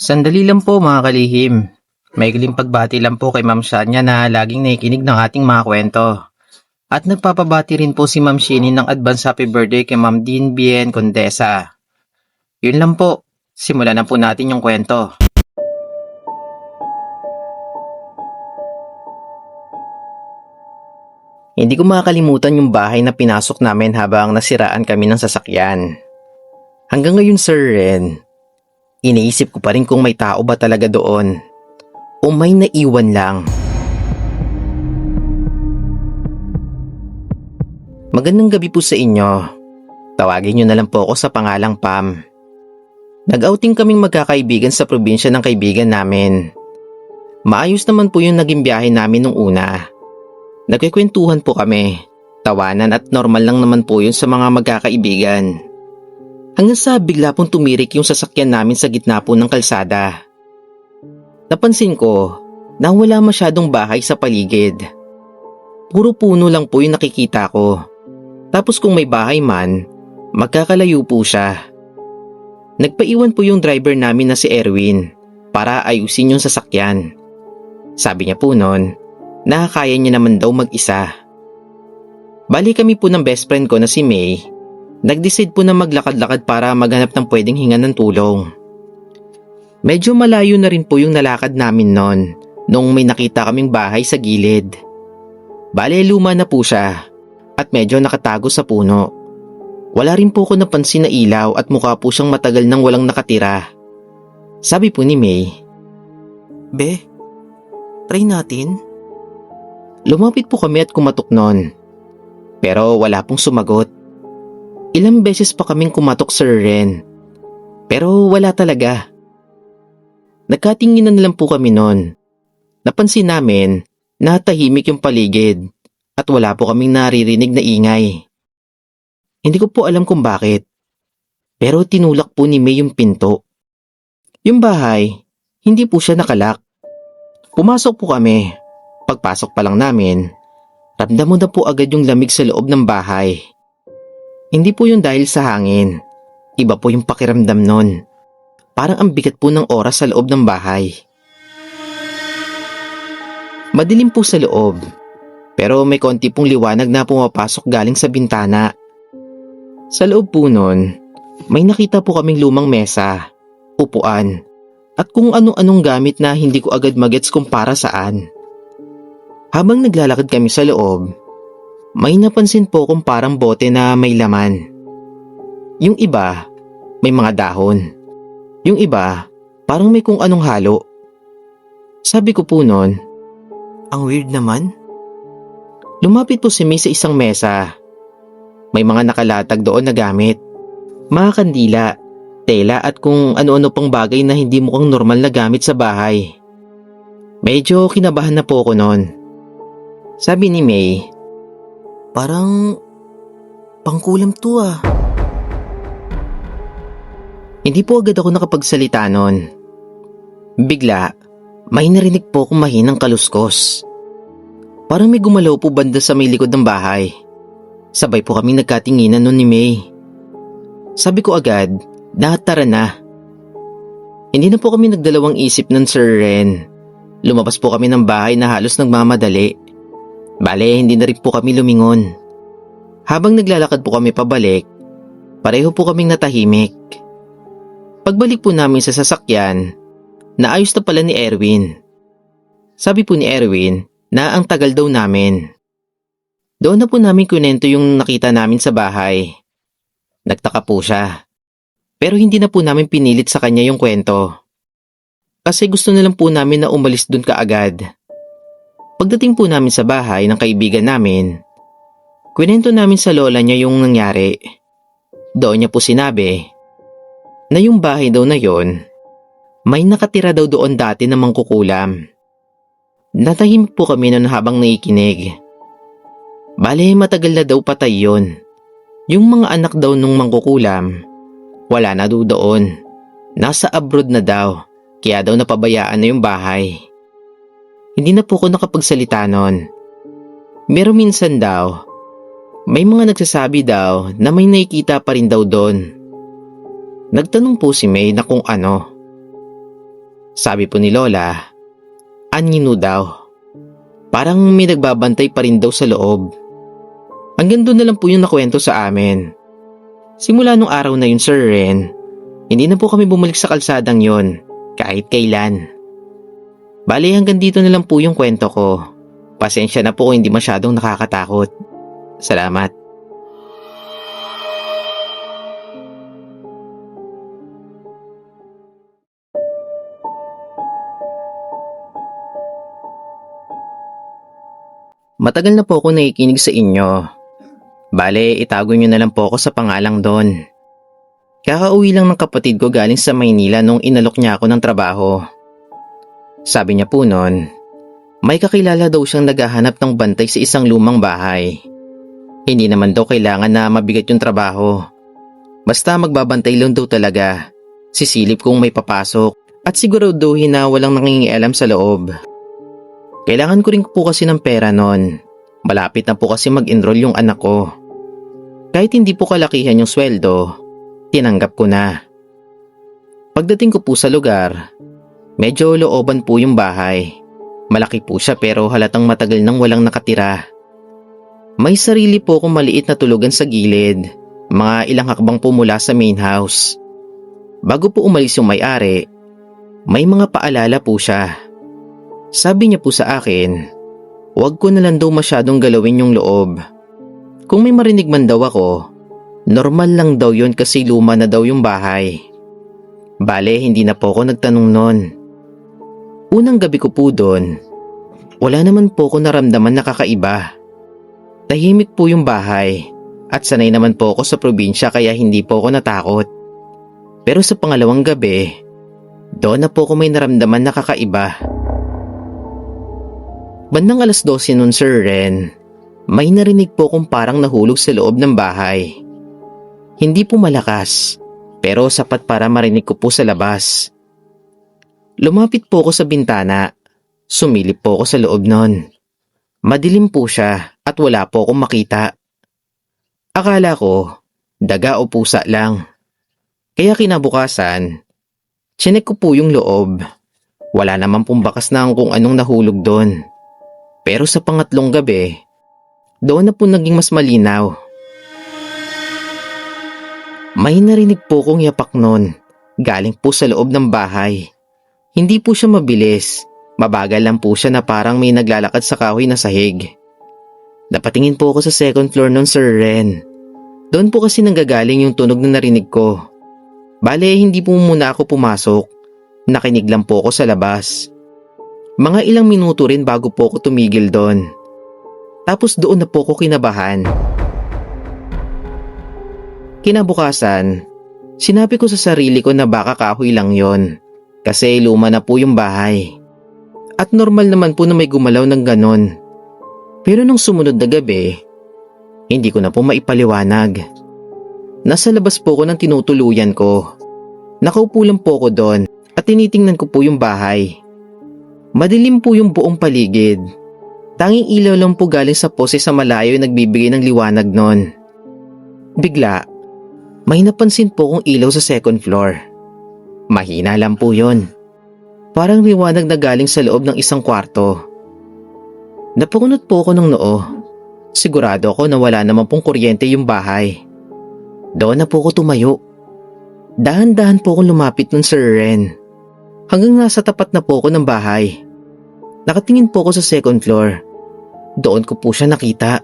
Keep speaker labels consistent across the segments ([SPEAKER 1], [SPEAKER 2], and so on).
[SPEAKER 1] Sandali lang po mga kalihim. Maikling pagbati lang po kay Ma'am Shania na laging nakikinig ng ating mga kwento. At nagpapabati rin po si Ma'am Shini ng advance happy birthday kay Ma'am Dean Bien Condesa. Yun lang po. Simulan na po natin yung kwento. Hindi ko makakalimutan yung bahay na pinasok namin habang nasiraan kami ng sasakyan. Hanggang ngayon, Sir Ren, iniisip ko pa rin kung may tao ba talaga doon o may naiwan lang. Magandang gabi po sa inyo. Tawagin niyo na lang po ako sa pangalang Pam. Nag-outing kaming magkakaibigan sa probinsya ng kaibigan namin. Maayos naman po yung naging biyahe namin nung una. Nagkikwentuhan po kami, tawanan at normal lang naman po yun sa mga magkakaibigan. Hanggang sa bigla pong tumirik yung sasakyan namin sa gitna po ng kalsada. Napansin ko na wala masyadong bahay sa paligid. Puro puno lang po yung nakikita ko. Tapos kung may bahay man, magkakalayo po siya. Nagpaiwan po yung driver namin na si Erwin para ayusin yung sasakyan. Sabi niya po noon, nakakaya niya naman daw mag-isa. Bali kami po ng best friend ko na si May, nag-decide po na maglakad-lakad para maghanap ng pwedeng hingan ng tulong. Medyo malayo na rin po yung nalakad namin noon nung may nakita kaming bahay sa gilid. Bali luma na po siya at medyo nakatago sa puno. Wala rin po ko napansin na ilaw at mukha po siyang matagal nang walang nakatira. Sabi po ni May, "Be, try natin." Lumapit po kami at kumatok noon. Pero wala pong sumagot. Ilang beses pa kaming kumatok, Sir Ren. Pero wala talaga. Nagkatinginan lang po kami noon. Napansin namin na tahimik yung paligid at wala po kaming naririnig na ingay. Hindi ko po alam kung bakit. Pero tinulak po ni May yung pinto. Yung bahay, hindi po siya nakalak. Pumasok po kami. Pagpasok pa lang namin, ramdam mo na po agad yung lamig sa loob ng bahay. Hindi po yun dahil sa hangin. Iba po yung pakiramdam nun. Parang ang bigat po ng oras sa loob ng bahay. Madilim po sa loob, pero may konti pong liwanag na pumapasok galing sa bintana. Sa loob po nun, may nakita po kaming lumang mesa, upuan, at kung anong-anong gamit na hindi ko agad magets kung para saan. Habang naglalakad kami sa loob, may napansin po kung parang bote na may laman. Yung iba, may mga dahon. Yung iba, parang may kung anong halo. Sabi ko po noon, ang weird naman. Lumapit po si May sa isang mesa. May mga nakalatag doon na gamit. Mga kandila, tela at kung ano-ano pang bagay na hindi mukhang normal na gamit sa bahay. Medyo kinabahan na po ako noon. Sabi ni May, parang pangkulam to ah. Hindi po agad ako nakapagsalita noon. Bigla, may narinig po akong mahinang kaluskos. Parang may gumalaw po banda sa may likod ng bahay. Sabay po kaming nagkatinginan noon ni May. Sabi ko agad, tara na. Hindi na po kami nagdalawang isip ng Sir Ren. Lumabas po kami ng bahay na halos nagmamadali. Bale, hindi na rin po kami lumingon. Habang naglalakad po kami pabalik, pareho po kaming natahimik. Pagbalik po namin sa sasakyan, naayos na pala ni Erwin. Sabi po ni Erwin na ang tagal daw namin. Doon na po namin kunento yung nakita namin sa bahay. Nagtaka po siya. Pero hindi na po namin pinilit sa kanya yung kwento. Kasi gusto na lang po namin na umalis dun kaagad. Pagdating po namin sa bahay ng kaibigan namin, kwento namin sa lola niya yung nangyari. Doon niya po sinabi na yung bahay daw na yon, may nakatira daw doon dati na mangkukulam. Natahimik po kami noon habang nakikinig. Bale, matagal na daw patay yon. Yung mga anak daw nung mangkukulam, wala na daw doon. Nasa abroad na daw, kaya daw napabayaan na yung bahay. Hindi na po ako nakapagsalita noon. Pero minsan daw, may mga nagsasabi daw na may nakikita pa rin daw doon. Nagtanong po si May na kung ano. Sabi po ni Lola, anino daw. Parang may nagbabantay pa rin daw sa loob. Hanggang doon na lang po yung nakwento sa amin. Simula nung araw na yun, Sir Ren, hindi na po kami bumalik sa kalsadang yon kahit kailan. Bali hanggang dito na lang po yung kwento ko. Pasensya na po kung hindi masyadong nakakatakot. Salamat. Matagal na po ako nakikinig sa inyo. Bale, itago nyo na lang po ako sa pangalang Don. Kakauwi lang ng kapatid ko galing sa Maynila nung inalok niya ako ng trabaho. Sabi niya po noon, may kakilala daw siyang naghahanap ng bantay sa isang lumang bahay. Hindi naman daw kailangan na mabigat yung trabaho. Basta magbabantay lang daw talaga. Sisilip kung may papasok at siguraduhin na walang nangingialam sa loob. Kailangan ko rin po kasi ng pera noon. Malapit na po kasi mag-enroll yung anak ko. Kahit hindi po kalakihan yung sweldo, tinanggap ko na. Pagdating ko po sa lugar, medyo looban po yung bahay. Malaki po siya pero halatang matagal nang walang nakatira. May sarili po akong maliit na tulugan sa gilid, mga ilang hakbang po mula sa main house. Bago po umalis yung may-ari, may mga paalala po siya. Sabi niya po sa akin, huwag ko na lang daw masyadong galawin yung loob. Kung may marinig man daw ako, normal lang daw yun kasi luma na daw yung bahay. Bale, hindi na po ako nagtanong nun. Unang gabi ko po doon, wala naman po ako naramdaman na kakaiba. Tahimik po yung bahay at sanay naman po ako sa probinsya kaya hindi po ako natakot. Pero sa pangalawang gabi, doon na po ako may naramdaman na kakaiba. Bandang 12:00 nun, Sir Ren, may narinig po kung parang nahulog sa loob ng bahay. Hindi po malakas, pero sapat para marinig ko po sa labas. Lumapit po ako sa bintana, sumilip po ako sa loob nun. Madilim po siya at wala po akong makita. Akala ko, daga o pusa lang. Kaya kinabukasan, tsinek ko po yung loob. Wala naman pong bakas na kung anong nahulog doon. Pero sa pangatlong gabi, doon na po naging mas malinaw. May narinig po kong yapak nun, galing po sa loob ng bahay. Hindi po siya mabilis, mabagal lang po siya na parang may naglalakad sa kahoy na sahig. Napatingin po ako sa second floor nun, Sir Ren. Doon po kasi nanggagaling yung tunog na narinig ko. Bale, hindi po muna ako pumasok. Nakinig lang po ako sa labas. Mga ilang minuto rin bago po ako tumigil doon. Tapos doon na po ako kinabahan. Kinabukasan, sinabi ko sa sarili ko na baka kahoy lang yon, kasi luma na po yung bahay. At normal naman po na may gumalaw ng ganon. Pero nung sumunod na gabi, hindi ko na po maipaliwanag. Nasa labas po ako ng tinutuluyan ko. Nakaupo lang po ako doon at tinitingnan ko po yung bahay. Madilim po yung buong paligid. Tanging ilaw lang po galing sa pose sa malayo yung nagbibigay ng liwanag nun. Bigla, may napansin po kong ilaw sa second floor. Mahina lang po yun. Parang liwanag na galing sa loob ng isang kwarto. Napunot po ako ng noo. Sigurado ako na wala naman pong kuryente yung bahay. Doon na po ako tumayo. Dahan-dahan po akong lumapit nun, Sir Ren. Hanggang nasa tapat na po ako ng bahay. Nakatingin po ako sa second floor. Doon ko po siya nakita.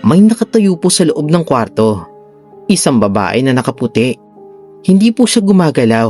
[SPEAKER 1] May nakatayo po sa loob ng kwarto. Isang babae na nakaputi. Hindi po siya gumagalaw.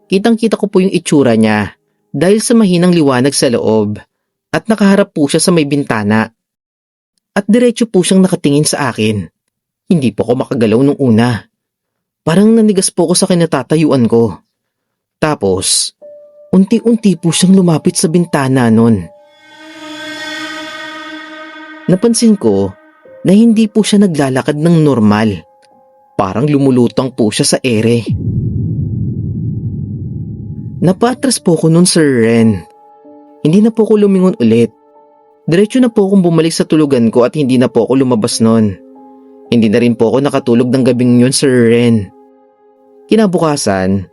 [SPEAKER 1] Kitang-kita ko po yung itsura niya dahil sa mahinang liwanag sa loob at nakaharap po siya sa may bintana. At diretso po siyang nakatingin sa akin. Hindi po ako makagalaw nung una. Parang nanigas po ko sa kinatatayuan ko. Tapos, unti-unti po siyang lumapit sa bintana nun. Napansin ko na hindi po siya naglalakad ng normal. Parang lumulutang po siya sa ere. Napaatras po ko nun, Sir Ren. Hindi na po ako lumingon ulit. Diretso na po akong bumalik sa tulugan ko at hindi na po ako lumabas nun. Hindi na rin po ako nakatulog ng gabing yun, Sir Ren. Kinabukasan,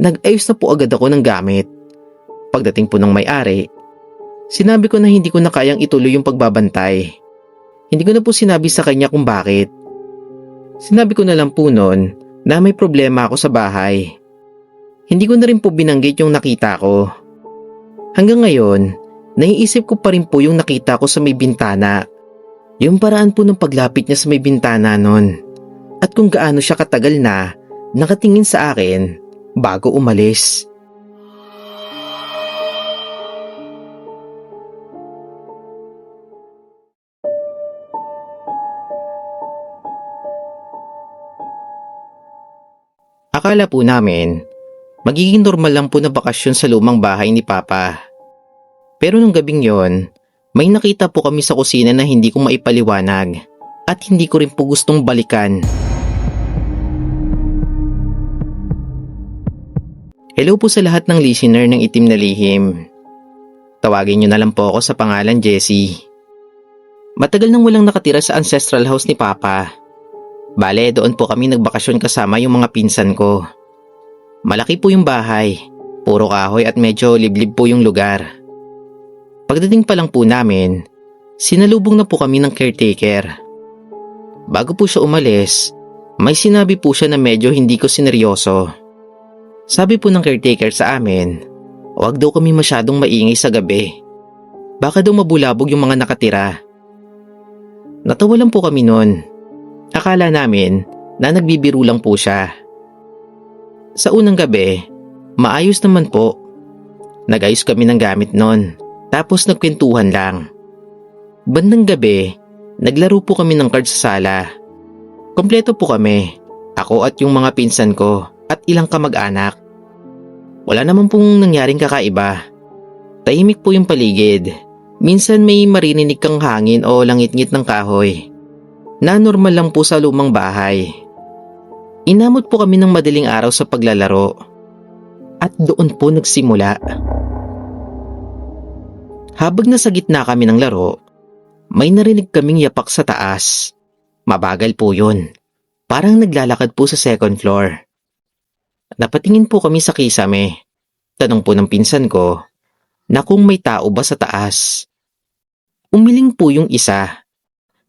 [SPEAKER 1] Nag-ayos na po agad ako ng gamit. Pagdating po ng may-ari, sinabi ko na hindi ko na kayang ituloy yung pagbabantay. Hindi ko na po sinabi sa kanya kung bakit. Sinabi ko na lang po noon na may problema ako sa bahay. Hindi ko na rin po binanggit yung nakita ko. Hanggang ngayon, naiisip ko pa rin po yung nakita ko sa may bintana. Yung paraan po ng paglapit niya sa may bintana noon. At kung gaano siya katagal na nakatingin sa akin bago umalis. Akala po namin, magiging normal lang po na bakasyon sa lumang bahay ni Papa. Pero nung gabing yon, may nakita po kami sa kusina na hindi ko maipaliwanag at hindi ko rin po gustong balikan. Hello po sa lahat ng listener ng Itim na Lihim. Tawagin niyo na lang po ako sa pangalan Jessie. Matagal nang walang nakatira sa ancestral house ni Papa. Bale, doon po kami nagbakasyon kasama yung mga pinsan ko. Malaki po yung bahay, puro kahoy at medyo liblib po yung lugar. Pagdating pa lang po namin, sinalubong na po kami ng caretaker. Bago po siya umalis, may sinabi po siya na medyo hindi ko sineryoso. Sabi po ng caretaker sa amin, huwag daw kami masyadong maingay sa gabi. Baka daw mabulabog yung mga nakatira. Natawa lang po kami noon. Akala namin na nagbibiro lang po siya. Sa unang gabi, maayos naman po. Nag-ayos kami ng gamit noon, tapos nagkwentuhan lang. Bandang gabi, naglaro po kami ng cards sa sala. Kompleto po kami, ako at yung mga pinsan ko at ilang kamag-anak. Wala naman pong nangyaring kakaiba. Tahimik po yung paligid. Minsan may maririnig kang hangin o langit-ngit ng kahoy. Na normal lang po sa lumang bahay. Inamot po kami ng madaling araw sa paglalaro. At doon po nagsimula. Habang nasa gitna kami ng laro, may narinig kaming yapak sa taas. Mabagal po yun. Parang naglalakad po sa second floor. Napatingin po kami sa kisame. Tanong po ng pinsan ko na kung may tao ba sa taas. Umiling po yung isa.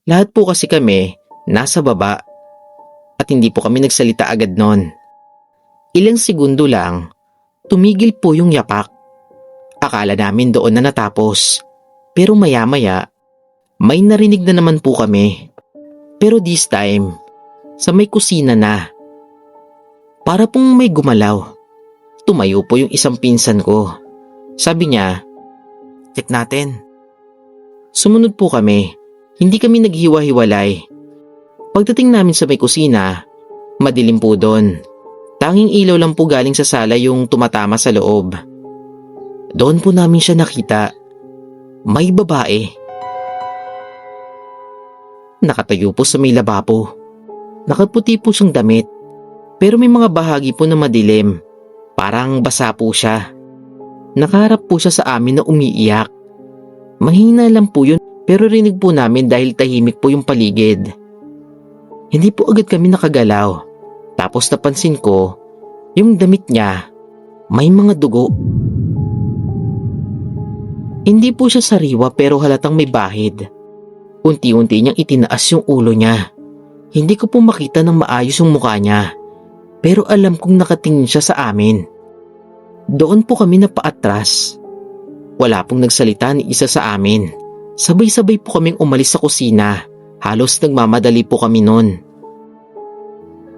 [SPEAKER 1] Lahat po kasi kami nasa baba at hindi po kami nagsalita agad noon. Ilang segundo lang, tumigil po yung yapak. Akala namin doon na natapos. Pero maya-maya, may narinig na naman po kami. Pero this time, sa may kusina na. Para pong may gumalaw. Tumayo po yung isang pinsan ko. Sabi niya, "Check natin." Sumunod po kami. Hindi kami naghiwa-hiwalay. Pagdating namin sa may kusina, madilim po doon. Tanging ilaw lang po galing sa sala yung tumatama sa loob. Doon po namin siya nakita. May babae. Nakatayo po sa may lababo. Nakaputi po siyang damit. Pero may mga bahagi po na madilim. Parang basa po siya. Nakaharap po siya sa amin na umiiyak. Mahina lang po yun. Pero rinig po namin dahil tahimik po yung paligid. Hindi po agad kami nakagalaw. Tapos napansin ko, yung damit niya, may mga dugo. Hindi po siya sariwa pero halatang may bahid. Unti-unti niyang itinaas yung ulo niya. Hindi ko po makita ng maayos yung mukha niya. Pero alam kong nakatingin siya sa amin. Doon po kami napaatras. Wala pong nagsalita ni isa sa amin. Sabay-sabay po kaming umalis sa kusina. Halos nagmamadali po kami noon.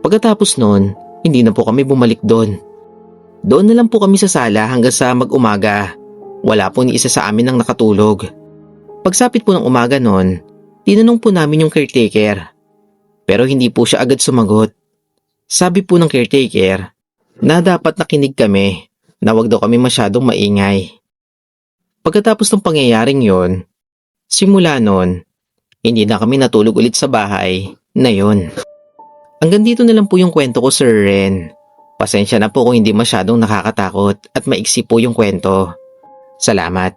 [SPEAKER 1] Pagkatapos noon, hindi na po kami bumalik doon. Doon na lang po kami sa sala hanggang sa mag-umaga. Wala po ni isa sa amin ang nakatulog. Pagsapit po ng umaga noon, tinanong po namin yung caretaker. Pero hindi po siya agad sumagot. Sabi po ng caretaker na dapat nakinig kami na wag daw kami masyadong maingay. Pagkatapos ng pangyayaring yon, simula noon, hindi na kami natulog ulit sa bahay na yon. Hanggang dito na lang po yung kwento ko, Sir Ren. Pasensya na po kung hindi masyadong nakakatakot at maiksi po yung kwento. Salamat.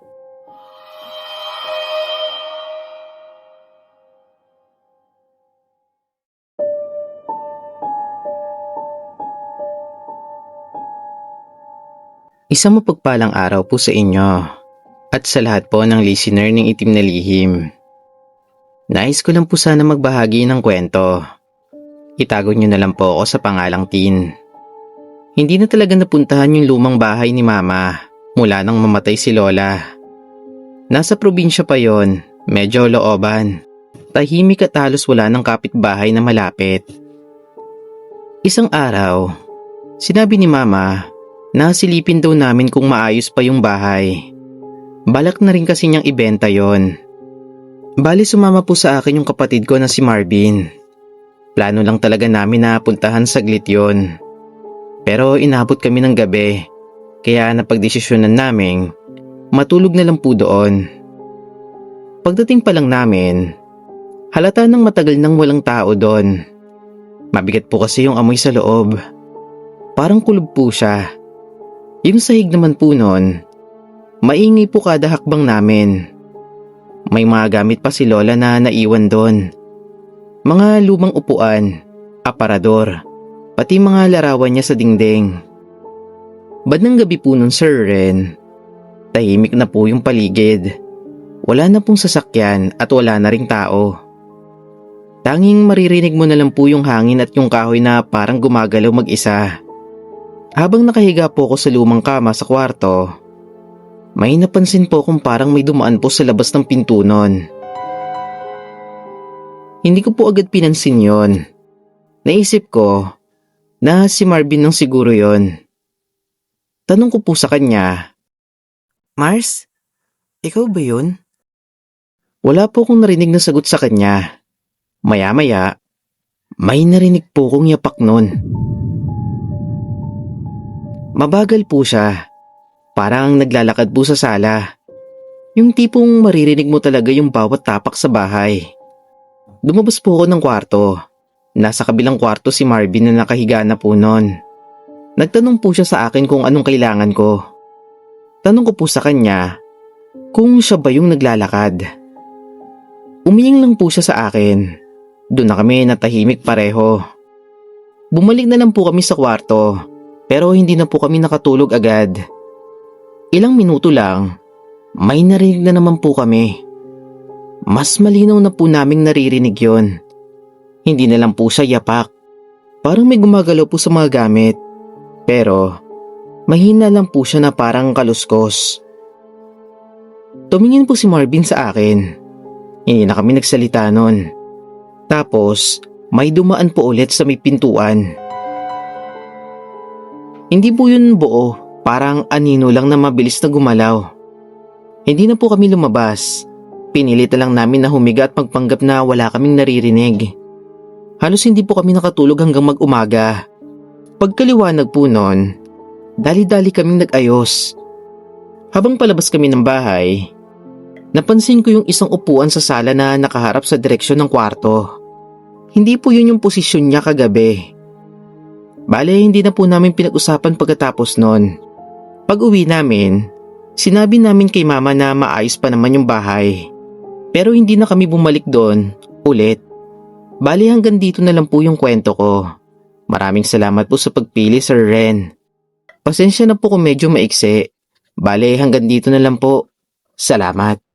[SPEAKER 1] Isang mapagpalang araw po sa inyo at sa lahat po ng listener ng Itim na Lihim. Nais ko lang po sana magbahagi ng kwento. Itago niyo na lang po ako sa pangalang Tin. Hindi na talaga napuntahan yung lumang bahay ni Mama mula nang mamatay si Lola. Nasa probinsya pa yon, medyo looban. Tahimik at halos wala ng kapitbahay na malapit. Isang araw, sinabi ni Mama na silipin daw namin kung maayos pa yung bahay. Balak na rin kasi niyang ibenta yon. Bali sumama po sa akin yung kapatid ko na si Marvin. Plano lang talaga namin na puntahan saglit yon. Pero inabot kami ng gabi, kaya napagdesisyonan naming matulog na lang po doon. Pagdating pa lang namin, halata nang matagal nang walang tao doon. Mabigat po kasi yung amoy sa loob. Parang kulob po siya. Yung sahig naman po noon, maingay po kada hakbang namin. May mga gamit pa si Lola na naiwan doon. Mga lumang upuan, aparador, pati mga larawan niya sa dingding. Bandang gabi po nun, Sir Ren, tahimik na po yung paligid. Wala na pong sasakyan at wala na ring tao. Tanging maririnig mo na lang po yung hangin at yung kahoy na parang gumagalaw mag-isa. Habang nakahiga po ako sa lumang kama sa kwarto, may napansin po kung parang may dumaan po sa labas ng pinto nun. Hindi ko po agad pinansin yon. Naisip ko na si Marvin nang siguro yon. Tanong ko po sa kanya, "Mars, ikaw ba yun?" Wala po akong narinig na sagot sa kanya. Maya-maya, may narinig po kong yapak nun. Mabagal po siya. Parang naglalakad po sa sala. Yung tipong maririnig mo talaga yung bawat tapak sa bahay. Lumabas po ako ng kwarto. Nasa kabilang kwarto si Marvin na nakahiga na po nun. Nagtanong po siya sa akin kung anong kailangan ko. Tanong ko po sa kanya kung siya ba yung naglalakad. Umiying lang po siya sa akin. Doon na kami natahimik pareho. Bumalik na lang po kami sa kwarto. Pero hindi na po kami nakatulog agad. Ilang minuto lang, may narinig na naman po kami. Mas malinaw na po naming naririnig yon. Hindi na lang po siya yapak. Parang may gumagalaw po sa mga gamit. Pero mahina lang po siya na parang kaluskos. Tumingin po si Marvin sa akin. Hindi na kami nagsalita nun. Tapos may dumaan po ulit sa may pintuan. Hindi po yun buo, parang anino lang na mabilis na gumalaw. Hindi na po kami lumabas. Pinilit na lang namin na humiga at magpanggap na wala kaming naririnig. Halos hindi po kami nakatulog hanggang mag-umaga. Pagkaliwanag po nun, dali-dali kaming nag-ayos. Habang palabas kami ng bahay, napansin ko yung isang upuan sa sala na nakaharap sa direksyon ng kwarto. Hindi po yun yung posisyon niya kagabi. Bale, hindi na po namin pinag-usapan pagkatapos nun. Pag-uwi namin, sinabi namin kay Mama na maayos pa naman yung bahay. Pero hindi na kami bumalik doon ulit. Bale, hanggang dito na lang po yung kwento ko. Maraming salamat po sa pagpili, Sir Ren. Pasensya na po kung medyo maiksi. Bale, hanggang dito na lang po. Salamat.